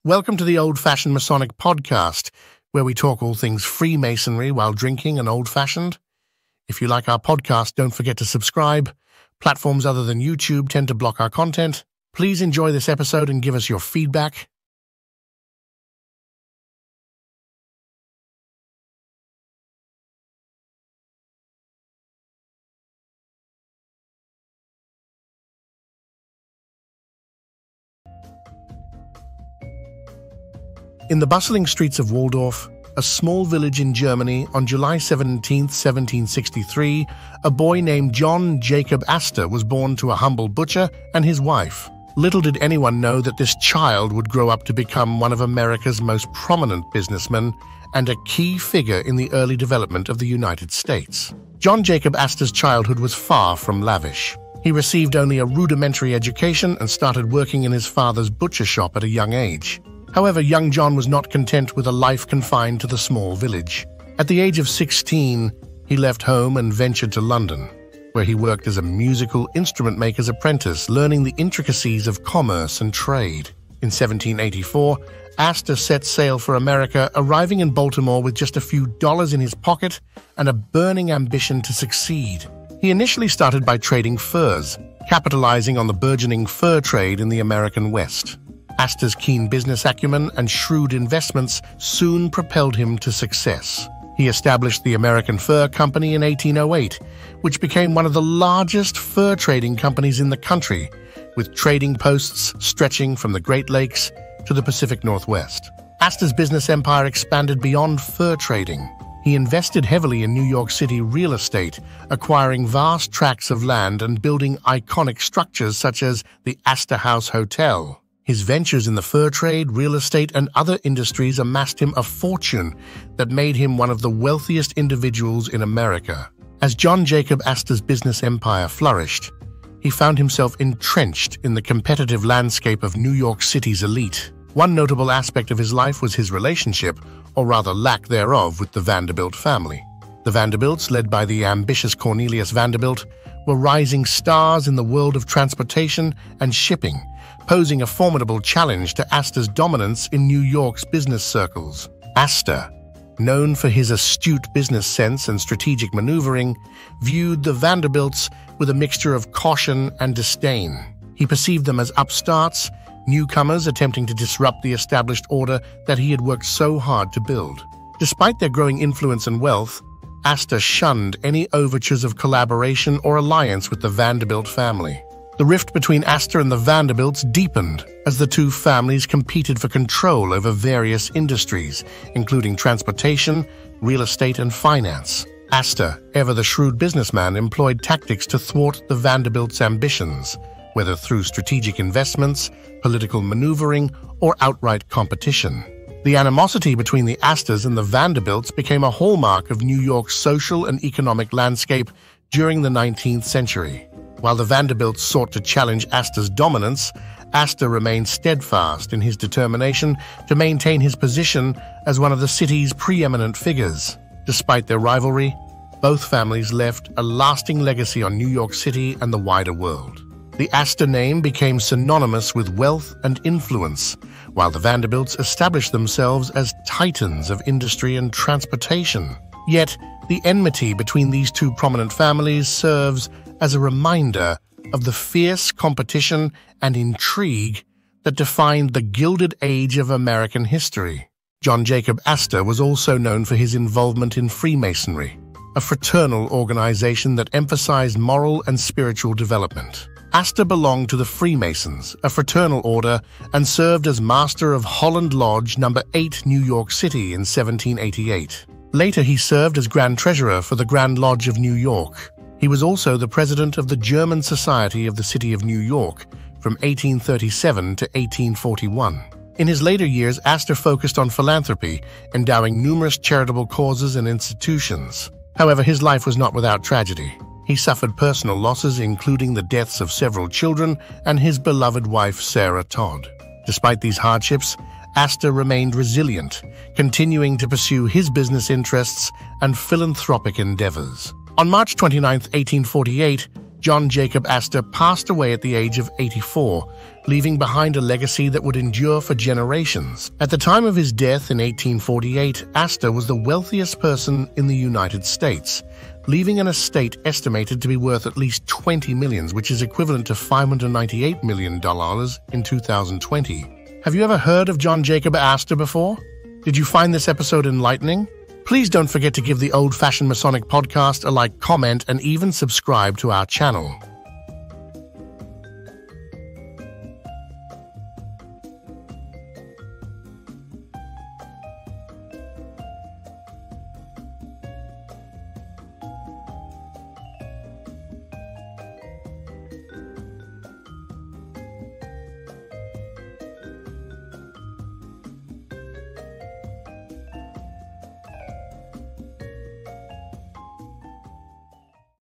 Welcome to the Old-Fashioned Masonic podcast, where we talk all things Freemasonry while drinking an old-fashioned. If you like our podcast, don't forget to subscribe. Platforms other than YouTube tend to block our content. Please enjoy this episode and give us your feedback. In the bustling streets of Waldorf, a small village in Germany, on July 17, 1763, a boy named Jacob Astor was born to a humble butcher and his wife. Little did anyone know that this child would grow up to become one of America's most prominent businessmen and a key figure in the early development of the United States. Jacob Astor's childhood was far from lavish. He received only a rudimentary education and started working in his father's butcher shop at a young age. However, young John was not content with a life confined to the small village. At the age of 16, he left home and ventured to London, where he worked as a musical instrument maker's apprentice, learning the intricacies of commerce and trade. In 1784, Astor set sail for America, arriving in Baltimore with just a few dollars in his pocket and a burning ambition to succeed. He initially started by trading furs, capitalizing on the burgeoning fur trade in the American West. Astor's keen business acumen and shrewd investments soon propelled him to success. He established the American Fur Company in 1808, which became one of the largest fur trading companies in the country, with trading posts stretching from the Great Lakes to the Pacific Northwest. Astor's business empire expanded beyond fur trading. He invested heavily in New York City real estate, acquiring vast tracts of land and building iconic structures such as the Astor House Hotel. His ventures in the fur trade, real estate, and other industries amassed him a fortune that made him one of the wealthiest individuals in America. As Jacob Astor's business empire flourished, he found himself entrenched in the competitive landscape of New York City's elite. One notable aspect of his life was his relationship, or rather lack thereof, with the Vanderbilt family. The Vanderbilts, led by the ambitious Cornelius Vanderbilt, were rising stars in the world of transportation and shipping, posing a formidable challenge to Astor's dominance in New York's business circles. Astor, known for his astute business sense and strategic maneuvering, viewed the Vanderbilts with a mixture of caution and disdain. He perceived them as upstarts, newcomers attempting to disrupt the established order that he had worked so hard to build. Despite their growing influence and wealth, Astor shunned any overtures of collaboration or alliance with the Vanderbilt family. The rift between Astor and the Vanderbilts deepened as the two families competed for control over various industries, including transportation, real estate, and finance. Astor, ever the shrewd businessman, employed tactics to thwart the Vanderbilts' ambitions, whether through strategic investments, political maneuvering, or outright competition. The animosity between the Astors and the Vanderbilts became a hallmark of New York's social and economic landscape during the 19th century. While the Vanderbilts sought to challenge Astor's dominance, Astor remained steadfast in his determination to maintain his position as one of the city's preeminent figures. Despite their rivalry, both families left a lasting legacy on New York City and the wider world. The Astor name became synonymous with wealth and influence, while the Vanderbilts established themselves as titans of industry and transportation. Yet, the enmity between these two prominent families serves as a reminder of the fierce competition and intrigue that defined the Gilded Age of American history. Jacob Astor was also known for his involvement in Freemasonry, a fraternal organization that emphasized moral and spiritual development. Astor belonged to the Freemasons, a fraternal order, and served as master of Holland Lodge No. 8, New York City in 1788. Later, he served as Grand Treasurer for the Grand Lodge of New York. He was also the president of the German Society of the City of New York from 1837 to 1841. In his later years, Astor focused on philanthropy, endowing numerous charitable causes and institutions. However, his life was not without tragedy. He suffered personal losses, including the deaths of several children and his beloved wife, Sarah Todd. Despite these hardships, Astor remained resilient, continuing to pursue his business interests and philanthropic endeavors. On March 29, 1848, John Jacob Astor passed away at the age of 84, leaving behind a legacy that would endure for generations. At the time of his death in 1848, Astor was the wealthiest person in the United States, leaving an estate estimated to be worth at least $20 million, which is equivalent to $598 million in 2020. Have you ever heard of John Jacob Astor before? Did you find this episode enlightening? Please don't forget to give the Old-Fashioned Masonic podcast a like, comment, and even subscribe to our channel.